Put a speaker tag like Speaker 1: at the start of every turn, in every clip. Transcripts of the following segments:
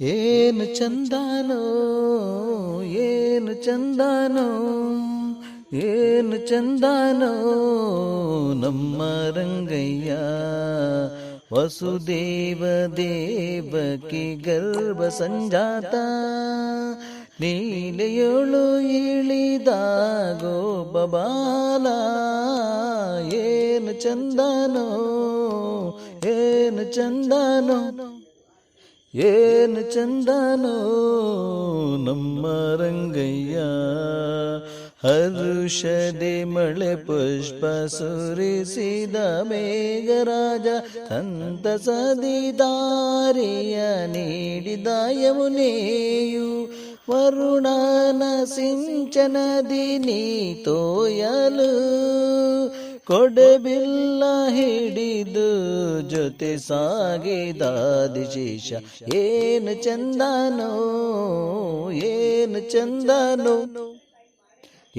Speaker 1: ಏನು ಚಂದನೋ ಏನು ಚಂದನೋ ಏನು ಚಂದನೋ ನಮ್ಮ ರಂಗಯ್ಯ ವಸುದೇವ ದೇವಕಿ ಗರ್ಭ ಸಂಜಾತ ನೀಲೆಯೋಳು ಇಳಿದ ಗೋಪಬಾಲ ಏನು ಚಂದನೋ ಏನು ಚಂದನೋ ಏನು ಚಂದನೋ ನಮ್ಮ ರಂಗಯ್ಯ ಹರುಷದೆ ಮಳೆ ಪುಷ್ಪ ಸುರಿಸಿದ ಮೇಘರಾಜ ಸಂತಸದಿ ದಾರಿಯ ನೀಡಿದ ಯಮುನೆಯು ವರುಣನ ಸಿಂಚನದಿ ನೀ ತೋಯಲು ಕೊಡಬಿಲ್ಲ ಹಿಡಿದು ಜೊತೆ ಸಾಗಿದ ದಿಶೇಷ ಏನು ಚಂದನೋ ಏನು ಚಂದನೋ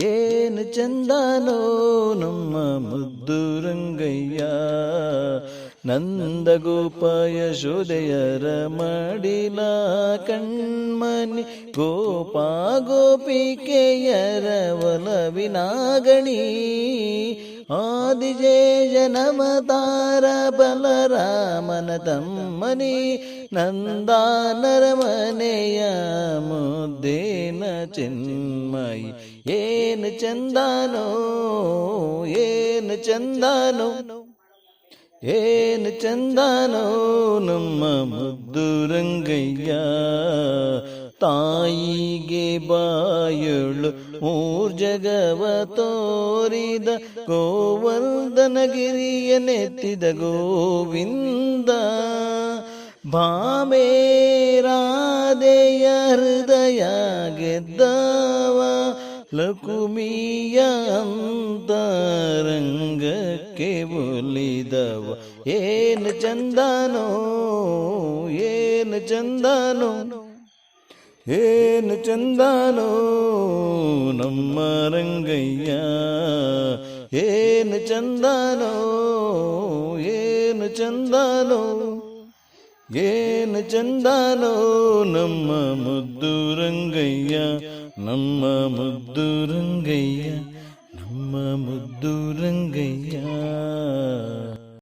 Speaker 1: ಏನು ಚಂದನೋ ನಮ್ಮ ಮುದ್ದು ರಂಗಯ್ಯ ನಂದಗೋಪ ಯಶೋದೆಯರ ಮಡಿಲ ಕಣ್ಮನಿ ಗೋಪ ಗೋಪಿಕೆಯರ ಒಲವಿನಾಗಣಿ ಆದಿಜೇಜನಮತಾರ ಬಲರಾಮನ ತಮ್ಮನಿ ನಂದಾನರ ಮನೆಯ ಮುದ್ದೇನ ಚಿನ್ಮಯಿ ಏನು ಚಂದನೋ ಏನು ಚಂದನೋ ಏನು ಚಂದನೋ ನಮ್ಮ ಮುದ್ದು ರಂಗಯ್ಯ ತಾಯಿಗೆ ಬಾಯಳು ಮೂರ್ಜಗವ ತೋರಿದ ಗೋವರ್ಧನಗಿರಿಯ ನೆತ್ತಿದ ಗೋವಿಂದ ಭಾಮೇರಾದೆಯ ಹೃದಯ ಗೆದ್ದವ ಲಕುಮಿಯ ಅಂತರಂಗಕ್ಕೆ ಒಲಿದವ ಏನು ಚಂದನೋ ಏನು ಚಂದನೋ ಏನು ಚಂದನೋ ನಮ್ಮ ರಂಗಯ್ಯ ಏನು ಚಂದನೋ ಏನು ಚಂದನೋ ಏನು ಚಂದನೋ ನಮ್ಮ ಮುದ್ದು ರಂಗಯ್ಯ ನಮ್ಮ ಮುದ್ದು ರಂಗಯ್ಯ ನಮ್ಮ ಮುದ್ದು ರಂಗಯ್ಯ.